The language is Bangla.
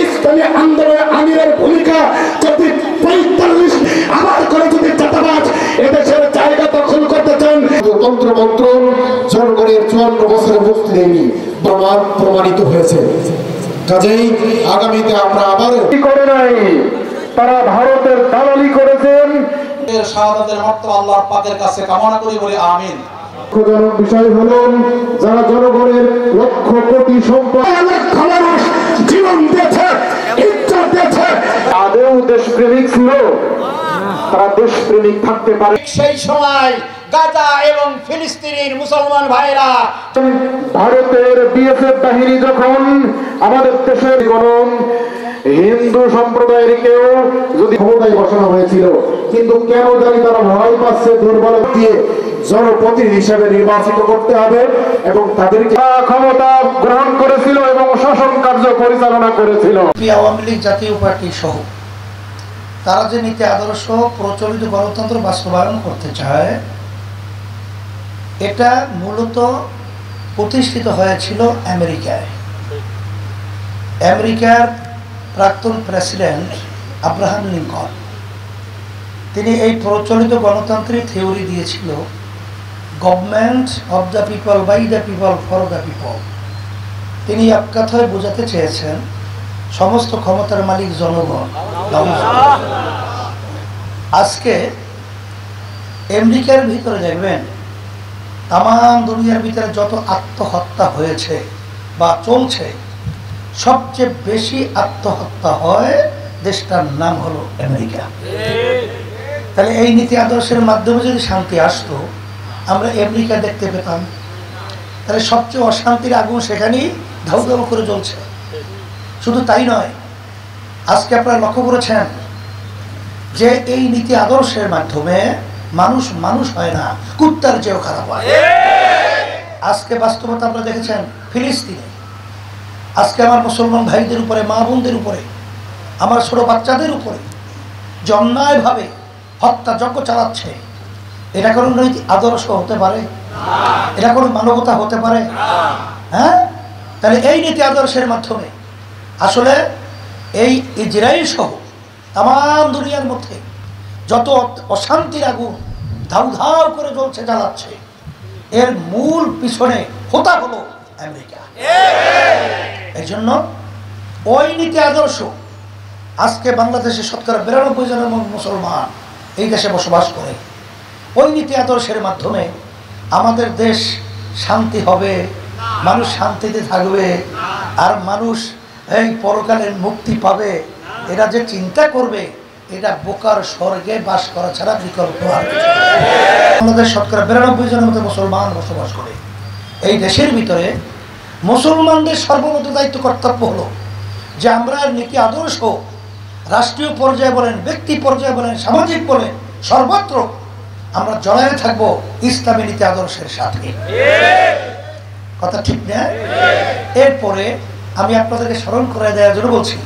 ইসলামী আন্দোলনের আমিরের ভূমিকা যদি 45 আবার করে যদি চাঁদাবাজ এদেশের জায়গা দখল করতে চান, তন্ত্রমন্ত্র জনগণের 54 বছরে মুক্তি দেয়নি, প্রমাণিত হয়েছে। কাজেই আগামীতে আমরা আবারও করে নাই, তারা ভারতের দালালি করেছেন। শাহাদাতের মর্তবা আল্লাহর পাকের কাছে কামনা করি, বলি আমিন। দুঃখজনক বিষয় হলো যারা জনগণের লক্ষ কোটি সম্পদ জীবন দিয়েছে, ইজ্জত দিয়েছে, আদৌ দেশপ্রেমিক ছিল, তারা দেশপ্রেমিক থাকতে পারে। সেই সময় গাজা এবং ফিলিস্তিনের মুসলমান ভাইরা, ভারতের বিএসএফ বাহিনী যখন আমাদের দেশের গণন হিন্দু সম্প্রদায়ের কেউ যদি ক্ষমতায় বসানো হয়েছিল, কিন্তু কেন জানি তারা ভয় পাচ্ছে দুর্বল দিয়ে জনপ্রতিনিধি হিসেবে নির্বাচিত করতে হবে এবং তাদেরকে ক্ষমতা গ্রহণ করেছিল এবং শাসন কার্য পরিচালনা করেছিল। আওয়ামী লীগ জাতীয় পার্টি সহ তারা যে নীতি আদর্শ প্রচলিত গণতন্ত্র বাস্তবায়ন করতে চায়, এটা মূলত প্রতিষ্ঠিত হয়েছিল আমেরিকায়। আমেরিকার প্রাক্তন প্রেসিডেন্ট আব্রাহাম লিঙ্কন, তিনি এই প্রচলিত গণতন্ত্রের থিওরি দিয়েছিল, government of the people, by the people, for the people. তিনি এক কথায় বোঝাতে চেয়েছেন সমস্ত ক্ষমতার মালিক জনগণ। আজকে আমেরিকার ভিতরে দেখবেন তাম দুনিয়ার ভিতরে যত আত্মহত্যা হয়েছে বা চলছে, সবচেয়ে বেশি আত্মহত্যা হয় দেশটার নাম হলো আমেরিকা। তাহলে এই নীতি আদর্শের মাধ্যমে যদি শান্তি আসতো, আমরা আমেরিকা দেখতে পেতাম। তাহলে সবচেয়ে অশান্তির আগুন সেখানেই ধাউ ধাউ করে জ্বলছে। শুধু তাই নয়, আজকে আপনারা লক্ষ্য করেছেন যে এই নীতি আদর্শের মাধ্যমে মানুষ মানুষ হয় না, কুত্তার চেয়েও খারাপ হয়। আজকে বাস্তবতা আপনারা দেখেছেন ফিলিস্তিনে, আজকে আমার মুসলমান ভাইদের উপরে, মা বোনদের উপরে, আমার ছোট বাচ্চাদের উপরে যে অন্যায়ভাবে হত্যাযজ্ঞ চালাচ্ছে, এটা কোনো নৈতিক আদর্শ হতে পারে? এটা কোনো মানবতা হতে পারে? হ্যাঁ, তাহলে এই নীতি আদর্শের মাধ্যমে আসলে এই ইজরায়েল সহ তাম দুনিয়ার মধ্যে যত অশান্তির আগুন ধাউ ধাউ করে জ্বলছে, জ্বালাচ্ছে, এর মূল পিছনে হোতা হলো আমেরিকা। এই জন্য ওই নীতি আদর্শ আজকে বাংলাদেশে 92% জনের মুসলমান এই দেশে বসবাস করে। ওই নীতি আদর্শের মাধ্যমে আমাদের দেশ শান্তি হবে, মানুষ শান্তিতে থাকবে, আর মানুষ এই পরকালের মুক্তি পাবে। এরা যে চিন্তা করবে, এটা বোকার স্বর্গে বাস করা ছাড়া বিকল্প আর কিছু নেই। আমাদের 92% জনের মতো মুসলমান বসবাস করে এই দেশের ভিতরে। মুসলমানদের সর্বমত দায়িত্ব কর্তব্য হলো যে আমরা নীতি আদর্শ রাষ্ট্রীয় পর্যায়ে বলেন, ব্যক্তি পর্যায়ে বলেন, সামাজিক বলেন, সর্বত্র আমরা জড়ায়ে থাকবো ইসলামী নীতি আদর্শের সাথে। কথা ঠিক না? এরপরে আমি আপনাদেরকে স্মরণ করে দেওয়ার জন্য বলছি,